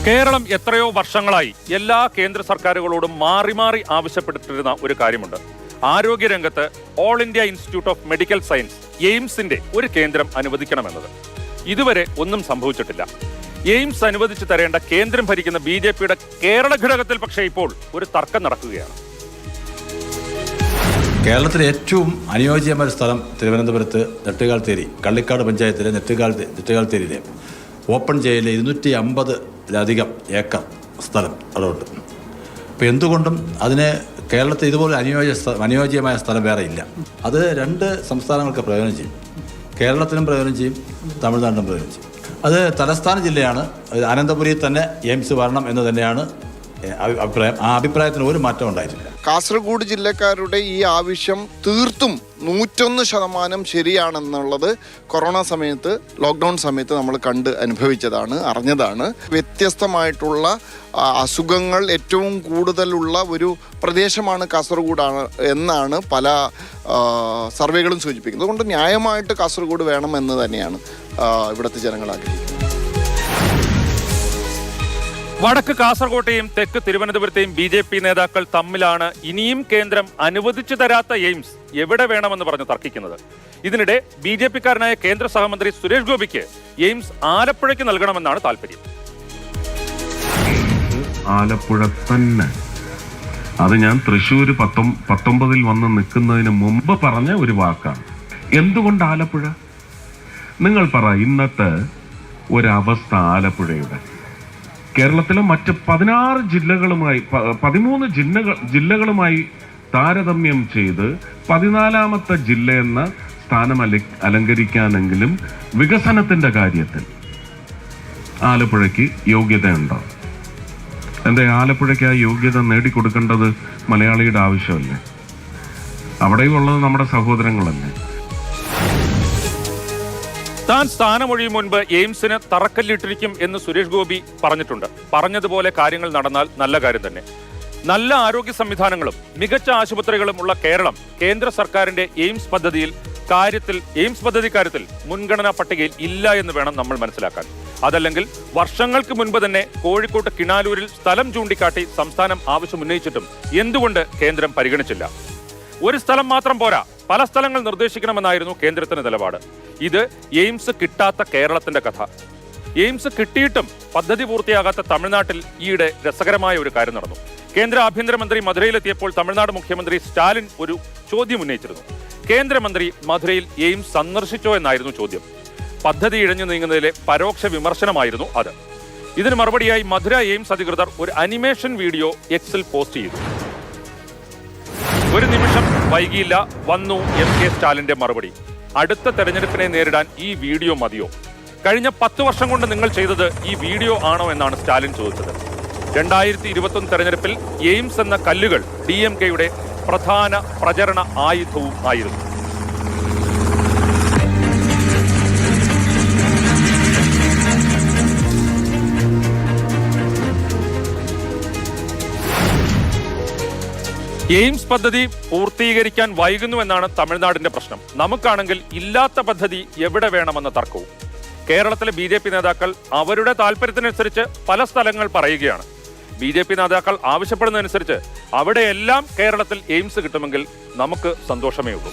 കേരളം എത്രയോ വർഷങ്ങളായി എല്ലാ കേന്ദ്ര സർക്കാരുകളോടും മാറി മാറി ആവശ്യപ്പെട്ടിരുന്ന ഒരു കാര്യമുണ്ട്. ആരോഗ്യരംഗത്ത് all India institute of medical science എയിംസിന്റെ ഒരു കേന്ദ്രം അനുവദിക്കണമെന്നത്. ഇതുവരെ ഒന്നും സംഭവിച്ചിട്ടില്ല. എയിംസ് അനുവദിച്ചു തരേണ്ട കേന്ദ്രം ഭരിക്കുന്ന BJPയുടെ കേരള ഘടകത്തിൽ പക്ഷേ ഇപ്പോൾ ഒരു തർക്കം നടക്കുകയാണ്. കേരളത്തിലെ ഏറ്റവും അനുയോജ്യമായ സ്ഥലം തിരുവനന്തപുരത്ത് നെട്ടുകാൽത്തേരി, കള്ളിക്കാട് പഞ്ചായത്തിലെ നെട്ടുകാൽത്തേരിയിലെ ഓപ്പൺ ജയിലിലെ 250-ലധികം ഏക്കർ സ്ഥലം അതുണ്ട്. അപ്പോൾ എന്തുകൊണ്ടും അതിന് കേരളത്തിൽ ഇതുപോലെ അനുയോജ്യമായ സ്ഥലം വേറെ ഇല്ല. അത് രണ്ട് സംസ്ഥാനങ്ങൾക്ക് പ്രയോജനം ചെയ്യും. കേരളത്തിനും പ്രയോജനം ചെയ്യും, തമിഴ്നാടിനും പ്രയോജനം ചെയ്യും. അത് തലസ്ഥാന ജില്ലയാണ്. അനന്തപുരിയിൽ തന്നെ എയിംസ് വരണം എന്ന് തന്നെയാണ് അഭിപ്രായം. ആ അഭിപ്രായത്തിന് ഒരു മാറ്റം ഉണ്ടായിട്ടില്ല. കാസർഗോഡ് ജില്ലക്കാരുടെ ഈ ആവശ്യം തീർത്തും 101% ശരിയാണെന്നുള്ളത് കൊറോണ സമയത്ത്, ലോക്ക്ഡൗൺ സമയത്ത് നമ്മൾ അനുഭവിച്ചതാണ്, അറിഞ്ഞതാണ്. വ്യത്യസ്തമായിട്ടുള്ള അസുഖങ്ങൾ ഏറ്റവും കൂടുതലുള്ള ഒരു പ്രദേശമാണ് കാസർഗോഡ് എന്നാണ് പല സർവേകളും സൂചിപ്പിക്കുന്നത്. അതുകൊണ്ട് ന്യായമായിട്ട് കാസർഗോഡ് വേണം എന്ന് തന്നെയാണ് ഇവിടുത്തെ ജനങ്ങൾ ആഗ്രഹിക്കുന്നത്. വടക്ക് കാസർകോട്ടെയും തെക്ക് തിരുവനന്തപുരത്തെയും BJP നേതാക്കൾ തമ്മിലാണ് ഇനിയും കേന്ദ്രം അനുവദിച്ചു തരാത്ത എയിംസ് എവിടെ വേണമെന്ന് പറഞ്ഞ് തർക്കിക്കുന്നത്. ഇതിനിടെ BJP-കാരനായ കേന്ദ്ര സഹമന്ത്രി സുരേഷ് ഗോപിക്ക് എയിംസ് ആലപ്പുഴയ്ക്ക് നൽകണമെന്നാണ് താല്പര്യം. ആലപ്പുഴ തന്നെ. അത് ഞാൻ തൃശ്ശൂർ 19 വന്ന് നിൽക്കുന്നതിന് മുമ്പ് പറഞ്ഞ ഒരു വാക്കാണ്. എന്തുകൊണ്ട് ആലപ്പുഴ? നിങ്ങൾ പറ. ഇന്നത്തെ ഒരവസ്ഥ ആലപ്പുഴയുടെ കേരളത്തിലെ മറ്റ് 13 ജില്ലകളുമായി 13 ജില്ലകളുമായി താരതമ്യം ചെയ്ത് 14ാമത്തെ ജില്ലയെന്ന സ്ഥാനം അലങ്കരിക്കാനെങ്കിലും വികസനത്തിന്റെ കാര്യത്തിൽ ആലപ്പുഴയ്ക്ക് യോഗ്യതയുണ്ടോ? എന്താ ആലപ്പുഴയ്ക്ക് ആ യോഗ്യത നേടിക്കൊടുക്കേണ്ടത് മലയാളിയുടെ ആവശ്യമല്ലേ? അവിടെയുള്ളത് നമ്മുടെ സഹോദരങ്ങളല്ലേ? താൻ സ്ഥാനമൊഴിയും മുൻപ് എയിംസിന് തറക്കല്ലിട്ടിരിക്കും എന്ന് സുരേഷ് ഗോപി പറഞ്ഞിട്ടുണ്ട്. പറഞ്ഞതുപോലെ കാര്യങ്ങൾ നടന്നാൽ നല്ല കാര്യം തന്നെ. നല്ല ആരോഗ്യ സംവിധാനങ്ങളും മികച്ച ആശുപത്രികളും ഉള്ള കേരളം കേന്ദ്ര സർക്കാരിന്റെ എയിംസ് പദ്ധതി കാര്യത്തിൽ മുൻഗണനാ പട്ടികയിൽ ഇല്ല എന്ന് വേണം നമ്മൾ മനസ്സിലാക്കാൻ. അതല്ലെങ്കിൽ വർഷങ്ങൾക്ക് മുൻപ് തന്നെ കോഴിക്കോട്ട് കിണാലൂരിൽ സ്ഥലം ചൂണ്ടിക്കാട്ടി സംസ്ഥാനം ആവശ്യം ഉന്നയിച്ചിട്ടും എന്തുകൊണ്ട് കേന്ദ്രം പരിഗണിച്ചില്ല? ഒരു സ്ഥലം മാത്രം പോരാ, പല സ്ഥലങ്ങൾ നിർദ്ദേശിക്കണമെന്നായിരുന്നു കേന്ദ്രത്തിന്റെ നിലപാട്. ഇത് എയിംസ് കിട്ടാത്ത കേരളത്തിന്റെ കഥ. എയിംസ് കിട്ടിയിട്ടും പദ്ധതി പൂർത്തിയാകാത്ത തമിഴ്നാട്ടിൽ ഈയിടെ രസകരമായ ഒരു കാര്യം നടന്നു. കേന്ദ്ര ആഭ്യന്തരമന്ത്രി മധുരയിലെത്തിയപ്പോൾ തമിഴ്നാട് മുഖ്യമന്ത്രി സ്റ്റാലിൻ ഒരു ചോദ്യം ഉന്നയിച്ചിരുന്നു. കേന്ദ്രമന്ത്രി മധുരയിൽ എയിംസ് സന്ദർശിച്ചോ എന്നായിരുന്നു ചോദ്യം. പദ്ധതി ഇഴഞ്ഞു നീങ്ങുന്നതിലെ പരോക്ഷ വിമർശനമായിരുന്നു അത്. ഇതിന് മറുപടിയായി മധുര എയിംസ് അധികൃതർ ഒരു അനിമേഷൻ വീഡിയോ എക്സിൽ പോസ്റ്റ് ചെയ്തു. ഒരു നിമിഷം വൈകിയില്ല, വന്നു MK സ്റ്റാലിന്റെ മറുപടി. അടുത്ത തെരഞ്ഞെടുപ്പിനെ നേരിടാൻ ഈ വീഡിയോ മതിയോ? കഴിഞ്ഞ 10 വർഷം കൊണ്ട് നിങ്ങൾ ചെയ്തത് ഈ വീഡിയോ ആണോ എന്നാണ് സ്റ്റാലിൻ ചോദിച്ചത്. 2021 തെരഞ്ഞെടുപ്പിൽ എയിംസ് എന്ന കല്ലുകൾ DMK-യുടെ പ്രധാന പ്രചരണ ആയുധവും ആയിരുന്നു. എയിംസ് പദ്ധതി പൂർത്തീകരിക്കാൻ വൈകുന്നുവെന്നാണ് തമിഴ്നാടിന്റെ പ്രശ്നം. നമുക്കാണെങ്കിൽ ഇല്ലാത്ത പദ്ധതി എവിടെ വേണമെന്ന തർക്കവും. കേരളത്തിലെ BJP നേതാക്കൾ അവരുടെ താല്പര്യത്തിനനുസരിച്ച് പല സ്ഥലങ്ങൾ പറയുകയാണ്. BJP നേതാക്കൾ ആവശ്യപ്പെടുന്നതനുസരിച്ച് അവിടെയെല്ലാം കേരളത്തിൽ എയിംസ് കിട്ടുമെങ്കിൽ നമുക്ക് സന്തോഷമേ ഉള്ളൂ.